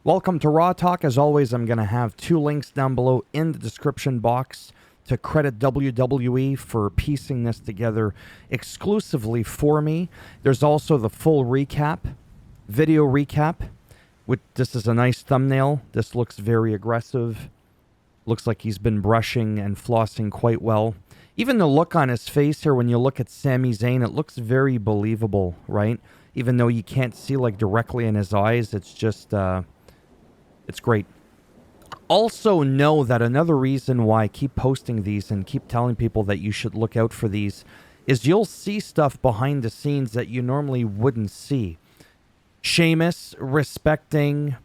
Welcome to Raw Talk. As always, I'm going to have two links down below in the description box to credit WWE for piecing this together exclusively for me. There's also the full recap, video recap. This is a nice thumbnail. This looks very aggressive. Looks like he's been brushing and flossing quite well. Even the look on his face here, when you look at Sami Zayn, it looks very believable, right? Even though you can't see like directly in his eyes, it's just... it's great. Also know that another reason why I keep posting these and keep telling people that you should look out for these is you'll see stuff behind the scenes that you normally wouldn't see. Sheamus respecting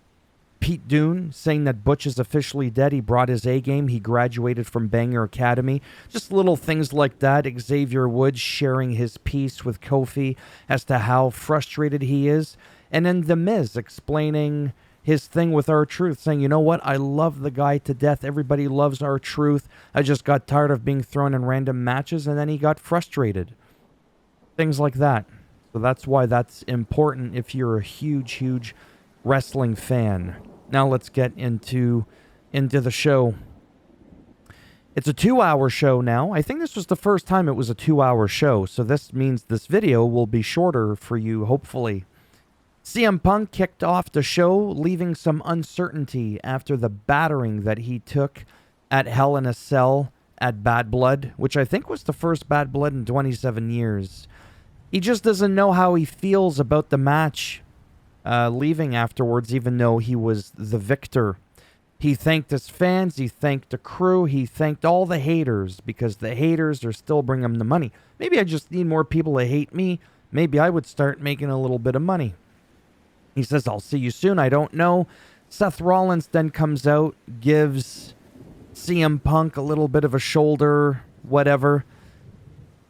Pete Dunne, saying that Butch is officially dead. He brought his A game. He graduated from Banger Academy. Just little things like that. Xavier Woods sharing his piece with Kofi as to how frustrated he is. And then The Miz explaining his thing with R-Truth, saying, you know what, I love the guy to death. Everybody loves R-Truth. I just got tired of being thrown in random matches, and then he got frustrated. Things like that. So that's why that's important if you're a huge wrestling fan. Now let's get into the show. It's a 2-hour show now. I think this was the first time it was a 2-hour show, so this means this video will be shorter for you, hopefully. CM Punk kicked off the show, leaving some uncertainty after the battering that he took at Hell in a Cell at Bad Blood, which I think was the first Bad Blood in 27 years. He just doesn't know how he feels about the match leaving afterwards, even though he was the victor. He thanked his fans, he thanked the crew, he thanked all the haters, because the haters are still bringing him the money. Maybe I just need more people to hate me. Maybe I would start making a little bit of money. He says, I'll see you soon. I don't know. Seth Rollins then comes out, gives CM Punk a little bit of a shoulder, whatever.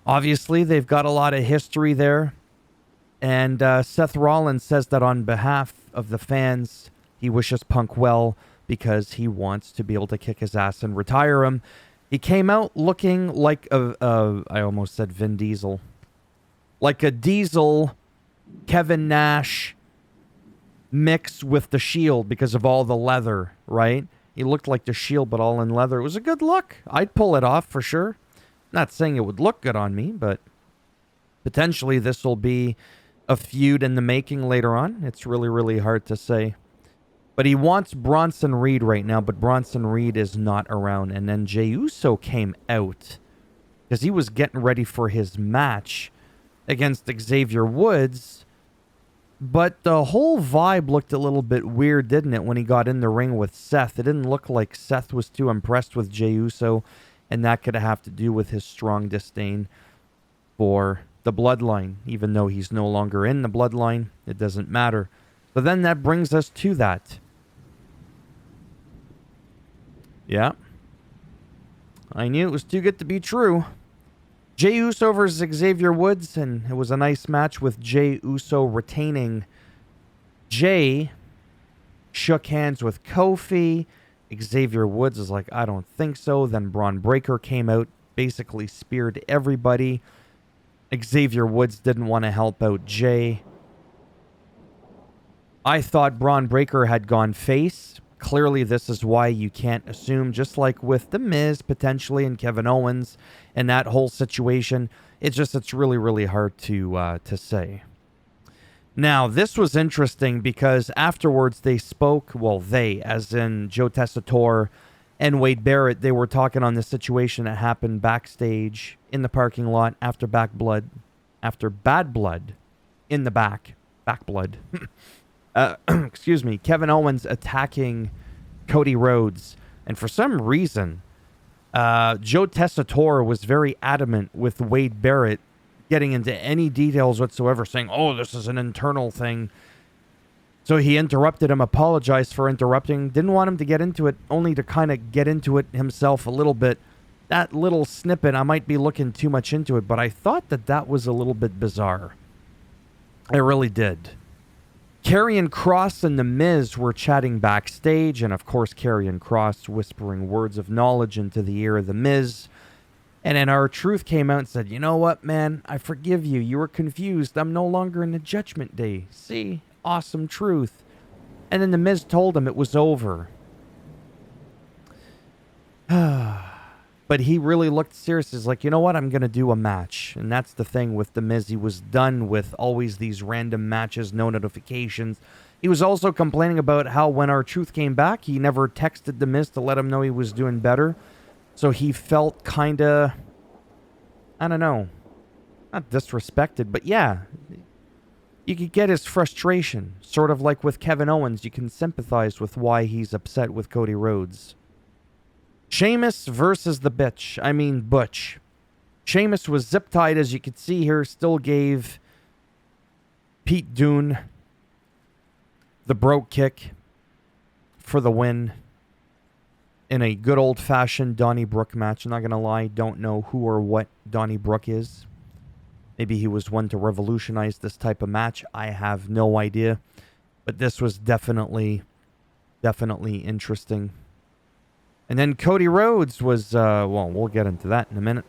Obviously, they've got a lot of history there. And Seth Rollins says that on behalf of the fans, he wishes Punk well because he wants to be able to kick his ass and retire him. He came out looking like I almost said Vin Diesel. Like a Diesel, Kevin Nash mix with the Shield because of all the leather, right? He looked like the Shield, but all in leather. It was a good look. I'd pull it off for sure. Not saying it would look good on me, but potentially this will be a feud in the making later on. It's really hard to say. But he wants Bronson Reed right now, but Bronson Reed is not around. And then Jey Uso came out because he was getting ready for his match against Xavier Woods. But the whole vibe looked a little bit weird, didn't it, when he got in the ring with Seth? It didn't look like Seth was too impressed with Jey Uso, and that could have to do with his strong disdain for the bloodline. Even though he's no longer in the bloodline, it doesn't matter. But then that brings us to that. Yeah. I knew it was too good to be true. Jey Uso versus Xavier Woods, and it was a nice match with Jey Uso retaining. Jey shook hands with Kofi. Xavier Woods is like, I don't think so. Then Braun Breaker came out, basically speared everybody. Xavier Woods didn't want to help out Jey. I thought Braun Breaker had gone face. Clearly, this is why you can't assume, just like with The Miz, potentially, and Kevin Owens, and that whole situation. It's really hard to say. Now, this was interesting because afterwards they spoke, well, they, as in Joe Tessitore and Wade Barrett, they were talking on the situation that happened backstage in the parking lot after Bad Blood, in the back blood. Excuse me, Kevin Owens attacking Cody Rhodes. And for some reason, Joe Tessitore was very adamant with Wade Barrett getting into any details whatsoever, saying, oh, this is an internal thing. So he interrupted him, apologized for interrupting, didn't want him to get into it, only to kind of get into it himself a little bit. That little snippet, I might be looking too much into it, but I thought that was a little bit bizarre. I really did. Karrion Kross and The Miz were chatting backstage, and of course Karrion Kross whispering words of knowledge into the ear of The Miz. And then R-Truth came out and said, you know what, man, I forgive you. You were confused. I'm no longer in the Judgment Day. See? Awesome truth. And then The Miz told him it was over. But he really looked serious. He's like, you know what? I'm going to do a match. And that's the thing with The Miz. He was done with always these random matches, no notifications. He was also complaining about how when R-Truth came back, he never texted The Miz to let him know he was doing better. So he felt kind of, I don't know, not disrespected, but yeah, you could get his frustration. Sort of like with Kevin Owens, you can sympathize with why he's upset with Cody Rhodes. Sheamus versus the Butch. Sheamus was zip-tied, as you can see here, still gave Pete Dunne the brogue kick for the win in a good old-fashioned Donnybrook match. I'm not going to lie, don't know who or what Donnybrook is. Maybe he was one to revolutionize this type of match. I have no idea. But this was definitely interesting. And then Cody Rhodes was, well, we'll get into that in a minute.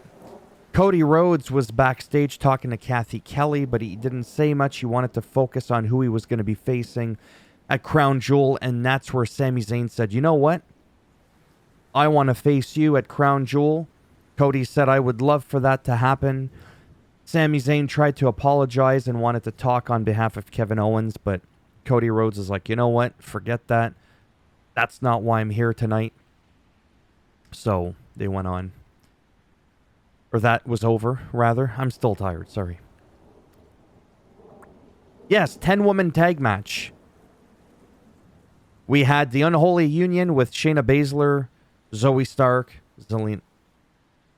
Cody Rhodes was backstage talking to Kathy Kelly, but he didn't say much. He wanted to focus on who he was going to be facing at Crown Jewel, and that's where Sami Zayn said, you know what? I want to face you at Crown Jewel. Cody said, I would love for that to happen. Sami Zayn tried to apologize and wanted to talk on behalf of Kevin Owens, but Cody Rhodes is like, you know what? Forget that. That's not why I'm here tonight. So they went on. Or that was over, rather. I'm still tired, sorry. Yes, 10-woman tag match. We had the Unholy Union with Shayna Baszler, Zoe Stark, Zelina.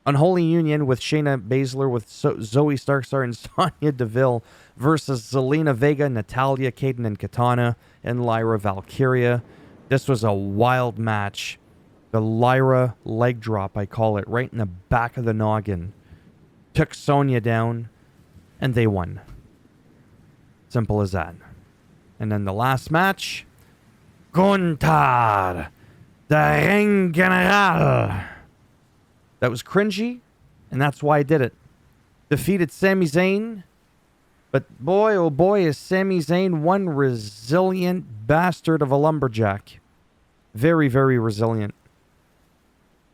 Unholy Union with Shayna Baszler with Zoe Stark, and Sonya Deville versus Zelina Vega, Natalya, Kayden and Katana, and Lyra Valkyria. This was a wild match. The Lyra leg drop, I call it, right in the back of the noggin. Took Sonya down, and they won. Simple as that. And then the last match, Gunther, the Ring General. That was cringy, and that's why I did it. Defeated Sami Zayn, but boy, oh boy, is Sami Zayn one resilient bastard of a lumberjack. Very, very resilient.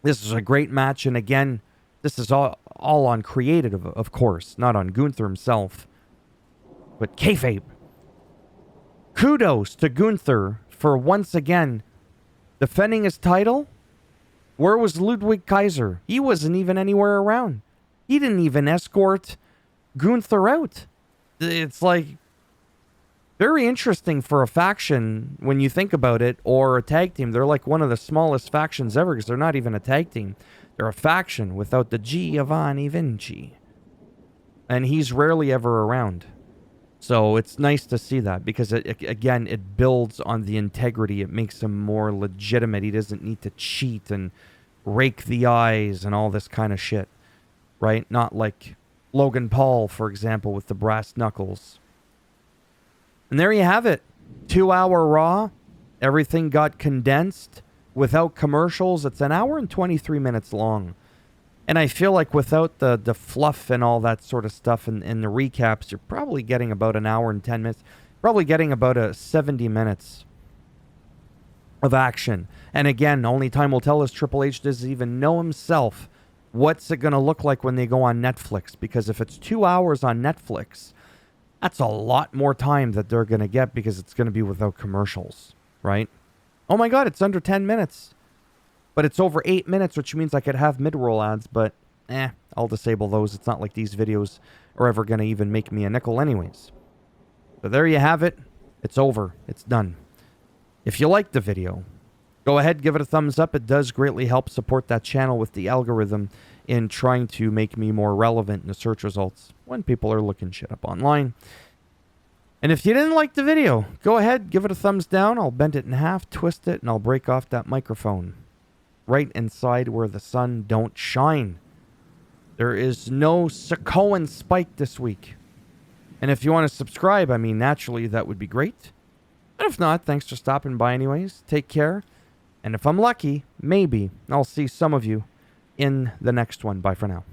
This is a great match, and again, this is all on creative, of course, not on Gunther himself. But kayfabe. Kudos to Gunther for once again defending his title. Where was Ludwig Kaiser? He wasn't even anywhere around. He didn't even escort Gunther out. It's like very interesting for a faction when you think about it, or a tag team. They're like one of the smallest factions ever because they're not even a tag team. They're a faction without the Giovanni Vinci. And he's rarely ever around. So it's nice to see that because, again, it builds on the integrity. It makes him more legitimate. He doesn't need to cheat and rake the eyes and all this kind of shit, right? Not like Logan Paul, for example, with the brass knuckles. And there you have it. 2-hour Raw. Everything got condensed without commercials. It's an hour and 23 minutes long. And I feel like without the fluff and all that sort of stuff and the recaps, you're probably getting about an hour and 10 minutes. Probably getting about 70 minutes of action. And again, only time will tell, as Triple H doesn't even know himself what's it going to look like when they go on Netflix. Because if it's 2 hours on Netflix, that's a lot more time that they're going to get because it's going to be without commercials, right? Oh my God, it's under 10 minutes. But it's over 8 minutes, which means I could have mid-roll ads, but I'll disable those. It's not like these videos are ever going to even make me a nickel anyways. So there you have it. It's over. It's done. If you liked the video, go ahead, give it a thumbs up. It does greatly help support that channel with the algorithm in trying to make me more relevant in the search results when people are looking shit up online. And if you didn't like the video, go ahead, give it a thumbs down. I'll bend it in half, twist it, and I'll break off that microphone right inside where the sun don't shine. There is no Sakoan spike this week. And if you want to subscribe, I mean, naturally, that would be great. But if not, thanks for stopping by anyways. Take care. And if I'm lucky, maybe I'll see some of you in the next one. Bye for now.